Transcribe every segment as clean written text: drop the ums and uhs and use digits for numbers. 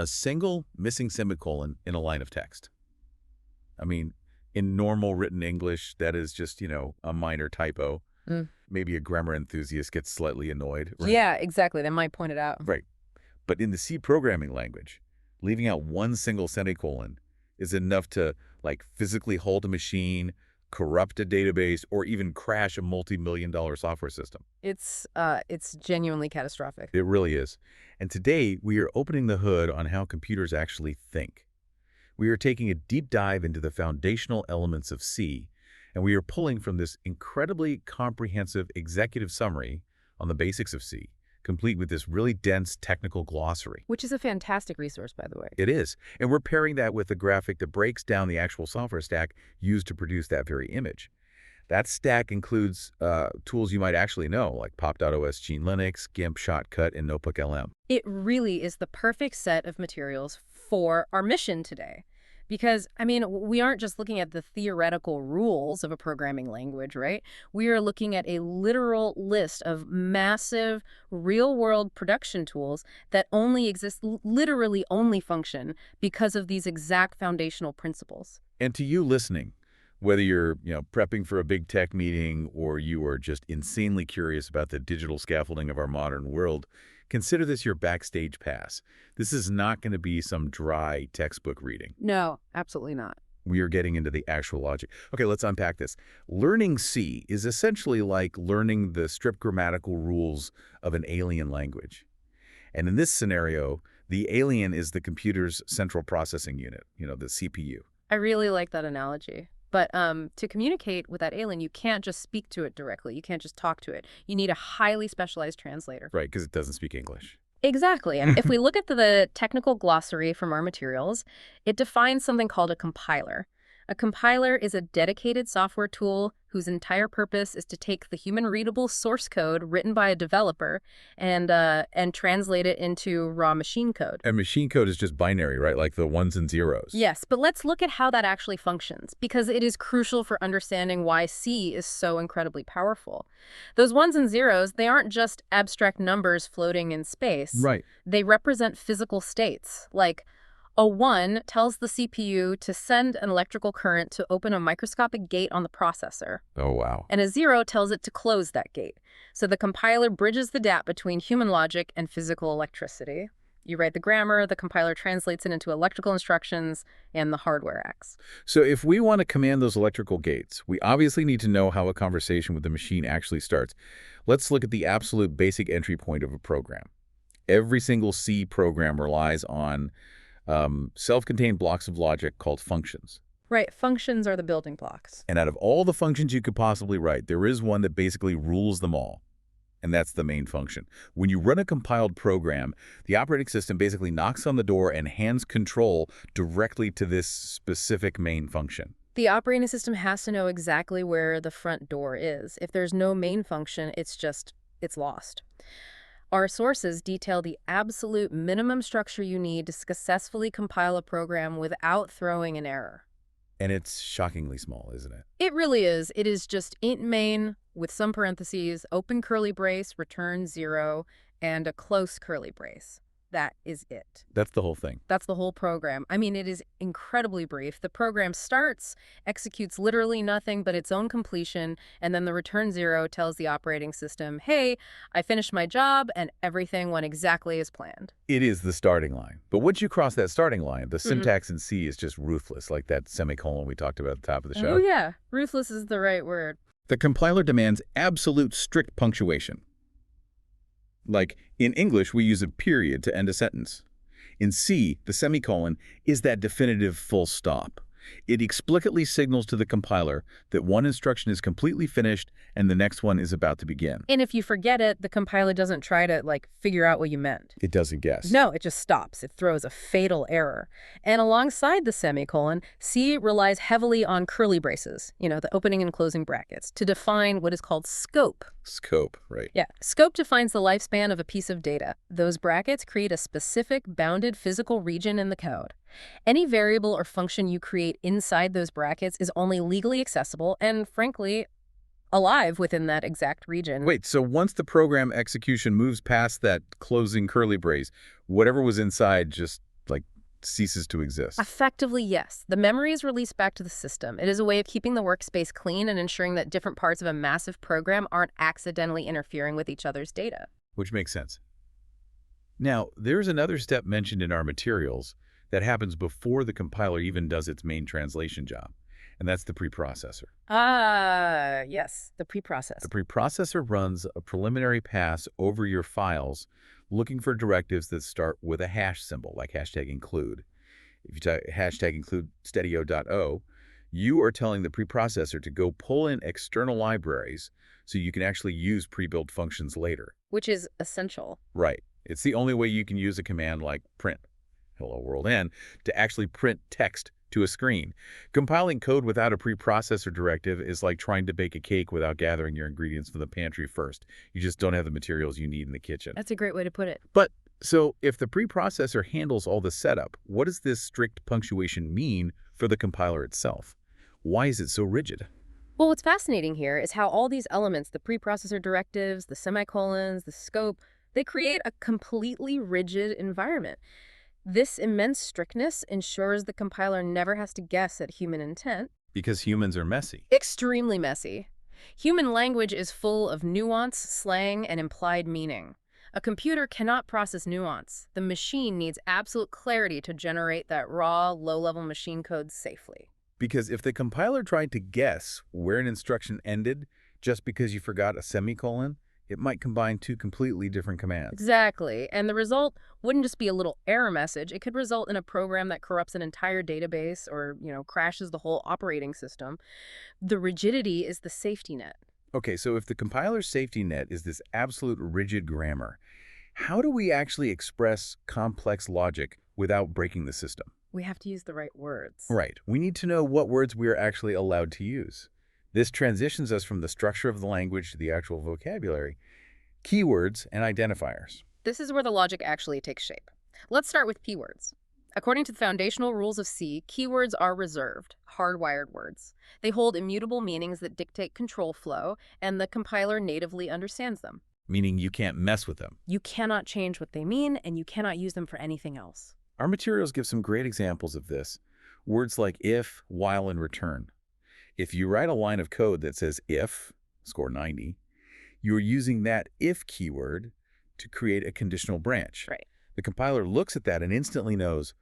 A single missing semicolon in a line of text. I mean, in normal written English, that is just, a minor typo. Maybe a grammar enthusiast gets slightly annoyed, right? Yeah, exactly. They might point it out. Right. But in the C programming language, leaving out one single semicolon is enough to, physically halt a machine, corrupt a database, or even crash a multi-million-dollar software system. It's genuinely catastrophic. It really is. And today, we are opening the hood on how computers actually think. We are taking a deep dive into the foundational elements of C, and we are pulling from this incredibly comprehensive executive summary on the basics of C, complete with this really dense technical glossary. Which is a fantastic resource, by the way. It is. And we're pairing that with a graphic that breaks down the actual software stack used to produce that very image. That stack includes tools you might actually know, like Pop.os, Gene Linux, GIMP, Shotcut, and Notebook LM. It really is the perfect set of materials for our mission today. Because, we aren't just looking at the theoretical rules of a programming language, right? We are looking at a literal list of massive, real-world production tools that only exist, literally only function, because of these exact foundational principles. And to you listening, whether you're prepping for a big tech meeting or you are just insanely curious about the digital scaffolding of our modern world, consider this your backstage pass. This is not going to be some dry textbook reading. No, absolutely not. We are getting into the actual logic. Okay, let's unpack this. Learning C is essentially like learning the strict grammatical rules of an alien language. And in this scenario, the alien is the computer's central processing unit, the CPU. I really like that analogy. But to communicate with that alien, you can't just speak to it directly. You can't just talk to it. You need a highly specialized translator. Right, because it doesn't speak English. Exactly. And if we look at the technical glossary from our materials, it defines something called a compiler. A compiler is a dedicated software tool whose entire purpose is to take the human-readable source code written by a developer and translate it into raw machine code. And machine code is just binary, right? Like the ones and zeros. Yes, but let's look at how that actually functions, because it is crucial for understanding why C is so incredibly powerful. Those ones and zeros, they aren't just abstract numbers floating in space. Right. They represent physical states, like a 1 tells the CPU to send an electrical current to open a microscopic gate on the processor. Oh, wow. And a 0 tells it to close that gate. So the compiler bridges the gap between human logic and physical electricity. You write the grammar, the compiler translates it into electrical instructions, and the hardware acts. So if we want to command those electrical gates, we obviously need to know how a conversation with the machine actually starts. Let's look at the absolute basic entry point of a program. Every single C program relies on self-contained blocks of logic called functions. Right, functions are the building blocks. And out of all the functions you could possibly write, there is one that basically rules them all. And that's the main function. When you run a compiled program, the operating system basically knocks on the door and hands control directly to this specific main function. The operating system has to know exactly where the front door is. If there's no main function, it's lost. Our sources detail the absolute minimum structure you need to successfully compile a program without throwing an error. And it's shockingly small, isn't it? It really is. It is just int main with some parentheses, open curly brace, return 0, and a close curly brace. That is it. That's the whole thing. That's the whole program. It is incredibly brief. The program starts, executes literally nothing but its own completion, and then the return 0 tells the operating system, hey, I finished my job, and everything went exactly as planned. It is the starting line. But once you cross that starting line, the syntax in C is just ruthless, like that semicolon we talked about at the top of the show. Oh, yeah. Ruthless is the right word. The compiler demands absolute strict punctuation. Like, in English, we use a period to end a sentence. In C, the semicolon is that definitive full stop. It explicitly signals to the compiler that one instruction is completely finished and the next one is about to begin. And if you forget it, the compiler doesn't try to, figure out what you meant. It doesn't guess. No, it just stops. It throws a fatal error. And alongside the semicolon, C relies heavily on curly braces, the opening and closing brackets, to define what is called scope. Scope, right. Yeah. Scope defines the lifespan of a piece of data. Those brackets create a specific bounded physical region in the code. Any variable or function you create inside those brackets is only legally accessible and, frankly, alive within that exact region. Wait, so once the program execution moves past that closing curly brace, whatever was inside just, ceases to exist. Effectively, yes. The memory is released back to the system. It is a way of keeping the workspace clean and ensuring that different parts of a massive program aren't accidentally interfering with each other's data. Which makes sense. Now, there's another step mentioned in our materials that happens before the compiler even does its main translation job, and that's the preprocessor. Yes, the preprocess. The preprocessor runs a preliminary pass over your files looking for directives that start with a hash symbol, like #include. If you type #include stedio.o, you are telling the preprocessor to go pull in external libraries so you can actually use pre-built functions later. Which is essential. Right. It's the only way you can use a command like print hello world n to actually print text to a screen. Compiling code without a preprocessor directive is like trying to bake a cake without gathering your ingredients from the pantry first. You just don't have the materials you need in the kitchen. That's a great way to put it. But so if the preprocessor handles all the setup, what does this strict punctuation mean for the compiler itself? Why is it so rigid? Well, what's fascinating here is how all these elements, the preprocessor directives, the semicolons, the scope, they create a completely rigid environment. This immense strictness ensures the compiler never has to guess at human intent. Because humans are messy. Extremely messy. Human language is full of nuance, slang, and implied meaning. A computer cannot process nuance. The machine needs absolute clarity to generate that raw, low-level machine code safely. Because if the compiler tried to guess where an instruction ended just because you forgot a semicolon, it might combine two completely different commands. Exactly. And the result wouldn't just be a little error message. It could result in a program that corrupts an entire database or, crashes the whole operating system. The rigidity is the safety net. Okay, so if the compiler's safety net is this absolute rigid grammar, how do we actually express complex logic without breaking the system? We have to use the right words. Right. We need to know what words we are actually allowed to use. This transitions us from the structure of the language to the actual vocabulary, keywords, and identifiers. This is where the logic actually takes shape. Let's start with keywords. According to the foundational rules of C, keywords are reserved, hardwired words. They hold immutable meanings that dictate control flow, and the compiler natively understands them. Meaning you can't mess with them. You cannot change what they mean, and you cannot use them for anything else. Our materials give some great examples of this. Words like if, while, and return. If you write a line of code that says if, score 90, you're using that if keyword to create a conditional branch. Right. The compiler looks at that and instantly knows,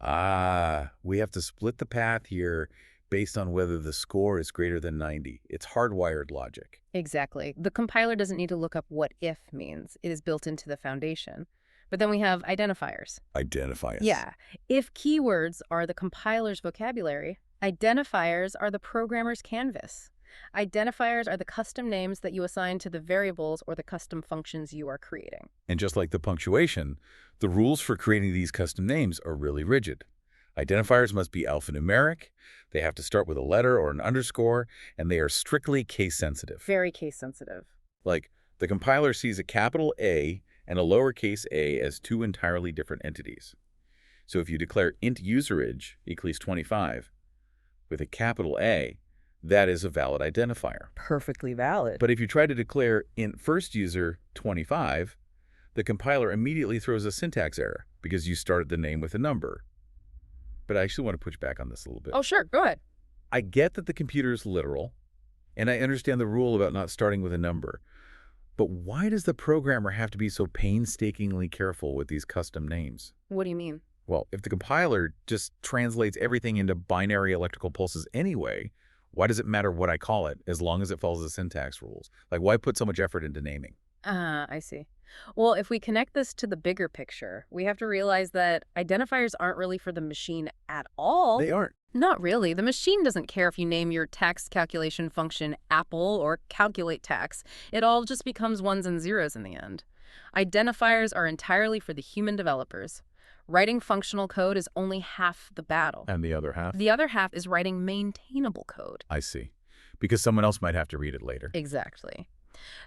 we have to split the path here based on whether the score is greater than 90. It's hardwired logic. Exactly. The compiler doesn't need to look up what if means. It is built into the foundation. But then we have identifiers. Identifiers. Yeah. If keywords are the compiler's vocabulary, identifiers are the programmer's canvas. Identifiers are the custom names that you assign to the variables or the custom functions you are creating. And just like the punctuation, the rules for creating these custom names are really rigid. Identifiers must be alphanumeric, they have to start with a letter or an underscore, and they are strictly case-sensitive. Very case-sensitive. Like, the compiler sees a capital A and a lowercase a as two entirely different entities. So if you declare int userage equals 25 with a capital A, that is a valid identifier. Perfectly valid. But if you try to declare int first user 25, the compiler immediately throws a syntax error because you started the name with a number. But I actually want to push back on this a little bit. Oh, sure. Go ahead. I get that the computer is literal, and I understand the rule about not starting with a number. But why does the programmer have to be so painstakingly careful with these custom names? What do you mean? Well, if the compiler just translates everything into binary electrical pulses anyway, why does it matter what I call it as long as it follows the syntax rules? Like, why put so much effort into naming? I see. Well, if we connect this to the bigger picture, we have to realize that identifiers aren't really for the machine at all. They aren't. Not really. The machine doesn't care if you name your tax calculation function Apple or calculate tax. It all just becomes ones and zeros in the end. Identifiers are entirely for the human developers. Writing functional code is only half the battle. And the other half? The other half is writing maintainable code. I see. Because someone else might have to read it later. Exactly.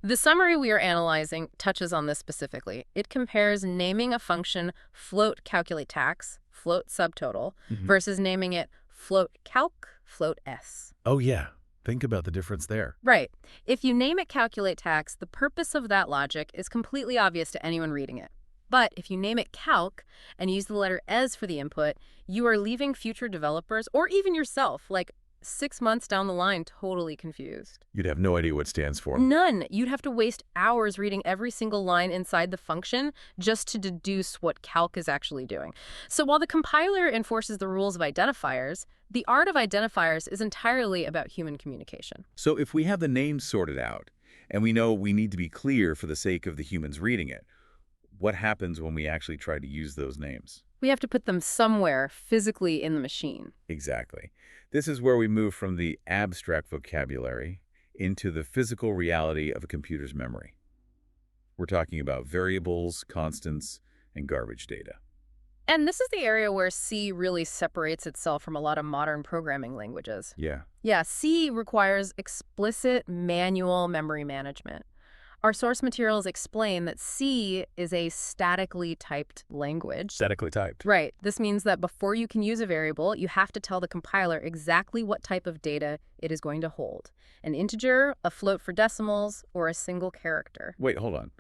The summary we are analyzing touches on this specifically. It compares naming a function float calculate tax, float subtotal, versus naming it float calc, float s. Oh, yeah. Think about the difference there. Right. If you name it calculate tax, the purpose of that logic is completely obvious to anyone reading it. But if you name it calc and use the letter S for the input, you are leaving future developers, or even yourself, like 6 months down the line, totally confused. You'd have no idea what it stands for. None. You'd have to waste hours reading every single line inside the function just to deduce what calc is actually doing. So while the compiler enforces the rules of identifiers, the art of identifiers is entirely about human communication. So if we have the names sorted out, and we know we need to be clear for the sake of the humans reading it, what happens when we actually try to use those names? We have to put them somewhere physically in the machine. Exactly. This is where we move from the abstract vocabulary into the physical reality of a computer's memory. We're talking about variables, constants, and garbage data. And this is the area where C really separates itself from a lot of modern programming languages. Yeah, C requires explicit manual memory management. Our source materials explain that C is a statically typed language. statically typed. Right. This means that before you can use a variable, you have to tell the compiler exactly what type of data it is going to hold. An integer, a float for decimals, or a single character. Wait, hold on.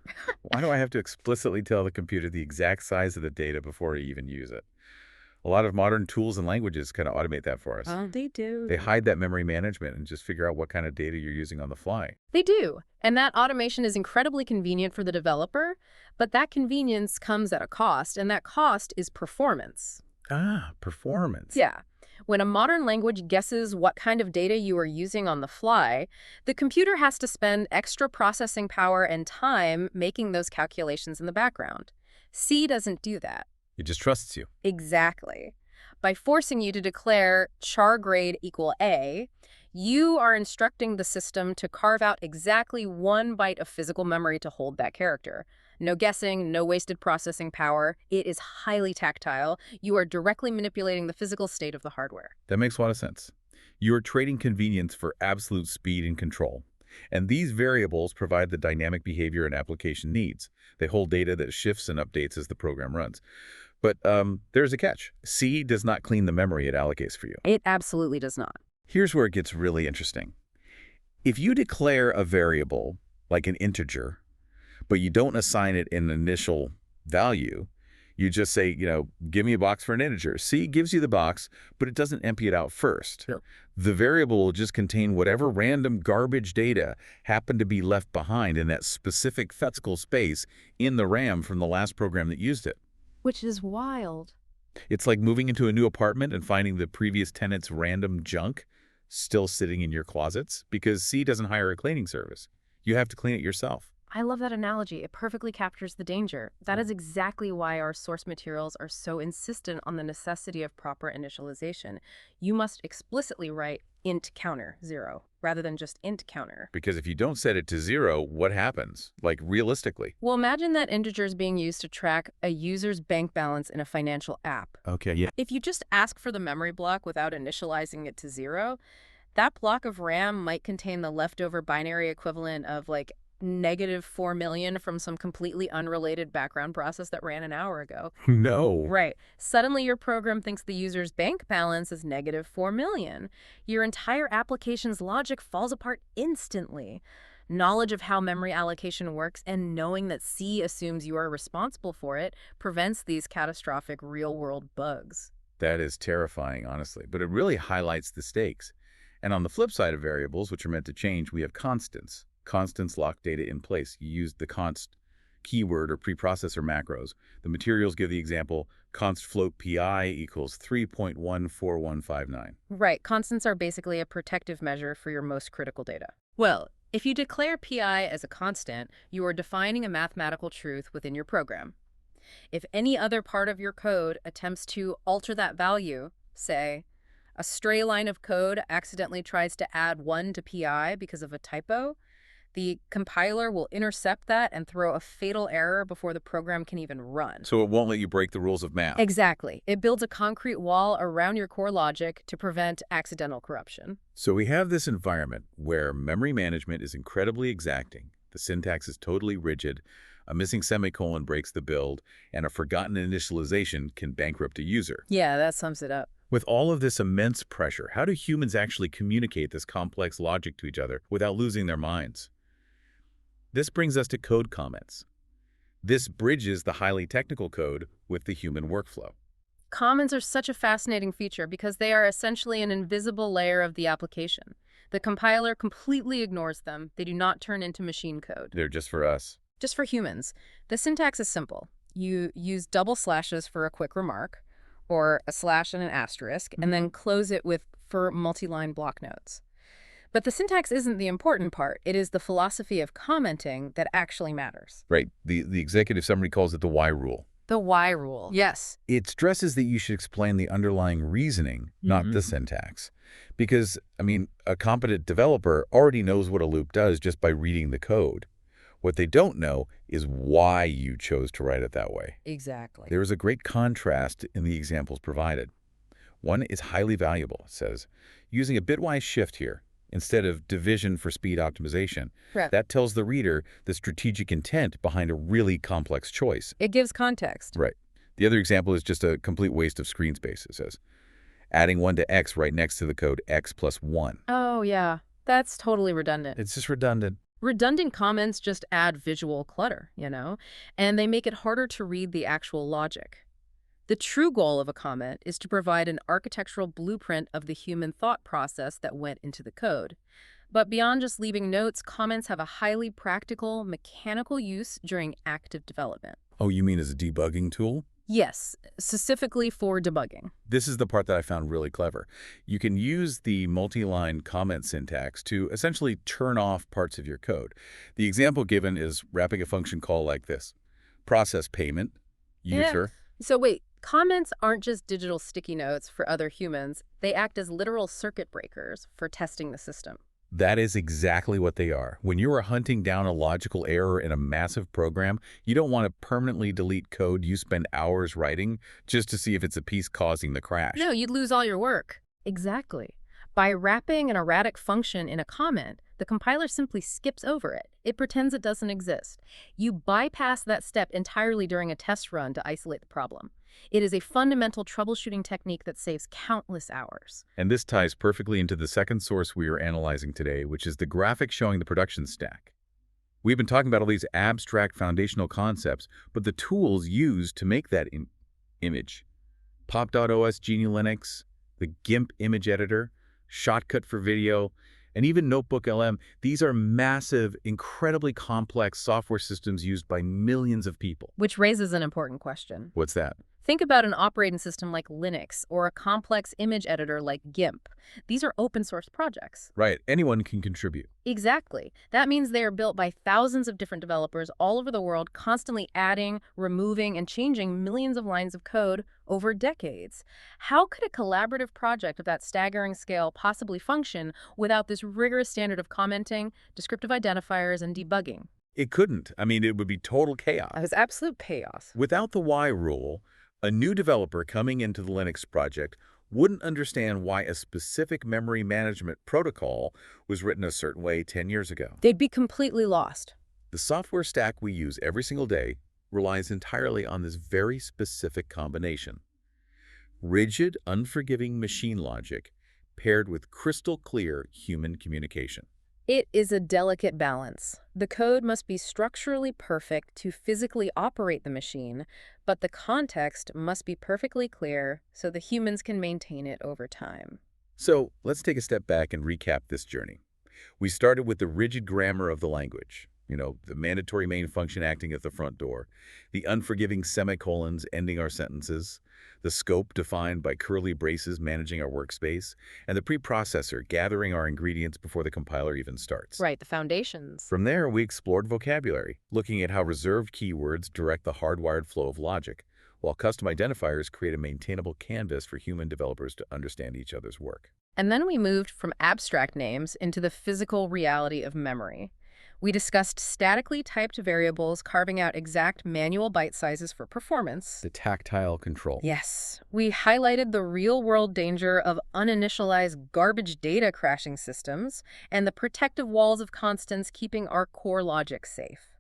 Why do I have to explicitly tell the computer the exact size of the data before I even use it? A lot of modern tools and languages kind of automate that for us. They do. They hide that memory management and just figure out what kind of data you're using on the fly. They do. And that automation is incredibly convenient for the developer, but that convenience comes at a cost, and that cost is performance. Performance. Yeah. When a modern language guesses what kind of data you are using on the fly, the computer has to spend extra processing power and time making those calculations in the background. C doesn't do that. It just trusts you. Exactly. By forcing you to declare char grade equal A, you are instructing the system to carve out exactly 1 byte of physical memory to hold that character. No guessing, no wasted processing power. It is highly tactile. You are directly manipulating the physical state of the hardware. That makes a lot of sense. You're trading convenience for absolute speed and control. And these variables provide the dynamic behavior an application needs. They hold data that shifts and updates as the program runs. But there's a catch. C does not clean the memory it allocates for you. It absolutely does not. Here's where it gets really interesting. If you declare a variable, like an integer, but you don't assign it an initial value, you just say, give me a box for an integer. C gives you the box, but it doesn't empty it out first. Yep. The variable will just contain whatever random garbage data happened to be left behind in that specific physical space in the RAM from the last program that used it. Which is wild. It's like moving into a new apartment and finding the previous tenant's random junk still sitting in your closets because C doesn't hire a cleaning service. You have to clean it yourself. I love that analogy. It perfectly captures the danger. That is exactly why our source materials are so insistent on the necessity of proper initialization. You must explicitly write int counter 0 rather than just int counter. Because if you don't set it to 0, what happens? Like realistically? Well, imagine that integer is being used to track a user's bank balance in a financial app. Okay, yeah. If you just ask for the memory block without initializing it to 0, that block of RAM might contain the leftover binary equivalent of like -4 million from some completely unrelated background process that ran an hour ago. No. Right. Suddenly your program thinks the user's bank balance is -4 million. Your entire application's logic falls apart instantly. Knowledge of how memory allocation works and knowing that C assumes you are responsible for it prevents these catastrophic real-world bugs. That is terrifying, honestly, but it really highlights the stakes. And on the flip side of variables, which are meant to change, we have constants. Constants lock data in place. You use the const keyword or preprocessor macros. The materials give the example const float pi equals 3.14159. Right. Constants are basically a protective measure for your most critical data. Well, if you declare pi as a constant, you are defining a mathematical truth within your program. If any other part of your code attempts to alter that value, say, a stray line of code accidentally tries to add 1 to pi because of a typo, the compiler will intercept that and throw a fatal error before the program can even run. So it won't let you break the rules of math. Exactly. It builds a concrete wall around your core logic to prevent accidental corruption. So we have this environment where memory management is incredibly exacting. The syntax is totally rigid. A missing semicolon breaks the build, and a forgotten initialization can bankrupt a user. Yeah, that sums it up. With all of this immense pressure, how do humans actually communicate this complex logic to each other without losing their minds? This brings us to code comments. This bridges the highly technical code with the human workflow. Comments are such a fascinating feature because they are essentially an invisible layer of the application. The compiler completely ignores them. They do not turn into machine code. They're just for us. Just for humans, the syntax is simple. You use double slashes for a quick remark, or a slash and an asterisk, and then close it with for multi-line block notes. But the syntax isn't the important part. It is the philosophy of commenting that actually matters. Right. The executive summary calls it the why rule. The why rule. Yes. It stresses that you should explain the underlying reasoning, not the syntax. Because, I mean, a competent developer already knows what a loop does just by reading the code. What they don't know is why you chose to write it that way. Exactly. There is a great contrast in the examples provided. One is highly valuable, it says, using a bitwise shift here instead of division for speed optimization. Correct. That tells the reader the strategic intent behind a really complex choice. It gives context. Right. The other example is just a complete waste of screen space, it says. Adding 1 to x right next to the code x plus 1. Oh, yeah. That's totally redundant. It's just redundant. Redundant comments just add visual clutter, and they make it harder to read the actual logic. The true goal of a comment is to provide an architectural blueprint of the human thought process that went into the code. But beyond just leaving notes, comments have a highly practical, mechanical use during active development. Oh, you mean as a debugging tool? Yes, specifically for debugging. This is the part that I found really clever. You can use the multi-line comment syntax to essentially turn off parts of your code. The example given is wrapping a function call like this. Process payment, user. So wait, comments aren't just digital sticky notes for other humans. They act as literal circuit breakers for testing the system. That is exactly what they are. When you are hunting down a logical error in a massive program, you don't want to permanently delete code you spend hours writing just to see if it's a piece causing the crash. No, you'd lose all your work. Exactly. By wrapping an erratic function in a comment, the compiler simply skips over it. It pretends it doesn't exist. You bypass that step entirely during a test run to isolate the problem. It is a fundamental troubleshooting technique that saves countless hours. And this ties perfectly into the second source we are analyzing today, which is the graphic showing the production stack. We've been talking about all these abstract foundational concepts, but the tools used to make that image, Pop.os GNU Linux, the GIMP image editor, Shotcut for video, and even Notebook LM, these are massive, incredibly complex software systems used by millions of people. Which raises an important question. What's that? Think about an operating system like Linux or a complex image editor like GIMP. These are open source projects. Right, anyone can contribute. Exactly. That means they are built by thousands of different developers all over the world, constantly adding, removing, and changing millions of lines of code over decades. How could a collaborative project of that staggering scale possibly function without this rigorous standard of commenting, descriptive identifiers, and debugging? It couldn't. I mean, it would be total chaos. It was absolute chaos. Without the why rule, a new developer coming into the Linux project wouldn't understand why a specific memory management protocol was written a certain way 10 years ago. They'd be completely lost. The software stack we use every single day relies entirely on this very specific combination. Rigid, unforgiving machine logic paired with crystal clear human communication. It is a delicate balance. The code must be structurally perfect to physically operate the machine, but the context must be perfectly clear so the humans can maintain it over time. So let's take a step back and recap this journey. We started with the rigid grammar of the language, the mandatory main function acting at the front door, the unforgiving semicolons ending our sentences, the scope defined by curly braces managing our workspace, and the preprocessor gathering our ingredients before the compiler even starts. Right, the foundations. From there, we explored vocabulary, looking at how reserved keywords direct the hardwired flow of logic, while custom identifiers create a maintainable canvas for human developers to understand each other's work. And then we moved from abstract names into the physical reality of memory. We discussed statically typed variables, carving out exact manual byte sizes for performance. The tactile control. Yes. We highlighted the real-world danger of uninitialized garbage data crashing systems and the protective walls of constants keeping our core logic safe.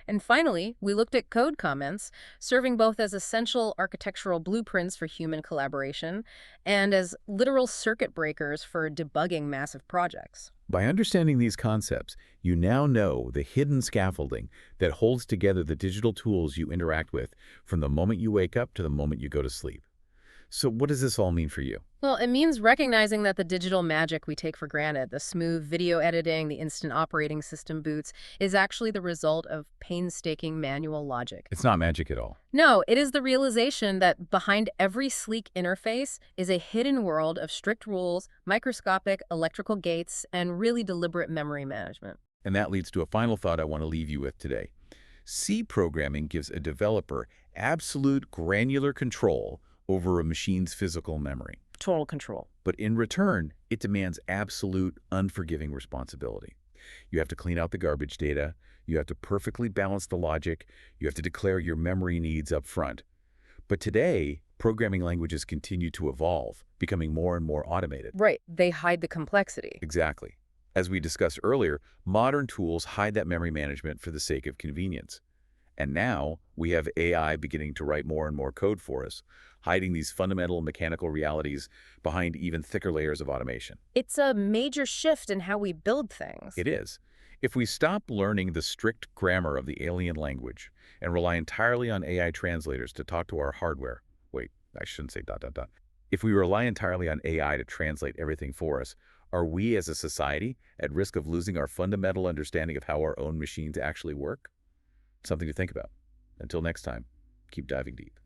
And finally, we looked at code comments, serving both as essential architectural blueprints for human collaboration and as literal circuit breakers for debugging massive projects. By understanding these concepts, you now know the hidden scaffolding that holds together the digital tools you interact with from the moment you wake up to the moment you go to sleep. So what does this all mean for you? Well, it means recognizing that the digital magic we take for granted, the smooth video editing, the instant operating system boots, is actually the result of painstaking manual logic. It's not magic at all. No, it is the realization that behind every sleek interface is a hidden world of strict rules, microscopic electrical gates, and really deliberate memory management. And that leads to a final thought I want to leave you with today. C programming gives a developer absolute granular control over a machine's physical memory. Total control. But in return, it demands absolute, unforgiving responsibility. You have to clean out the garbage data, you have to perfectly balance the logic, you have to declare your memory needs up front. But today, programming languages continue to evolve, becoming more and more automated. Right. They hide the complexity. Exactly. As we discussed earlier, modern tools hide that memory management for the sake of convenience. And now, we have AI beginning to write more and more code for us, hiding these fundamental mechanical realities behind even thicker layers of automation. It's a major shift in how we build things. It is. If we stop learning the strict grammar of the alien language and rely entirely on AI translators to talk to our hardware, wait, I shouldn't say ... If we rely entirely on AI to translate everything for us, are we as a society at risk of losing our fundamental understanding of how our own machines actually work? Something to think about. Until next time, keep diving deep.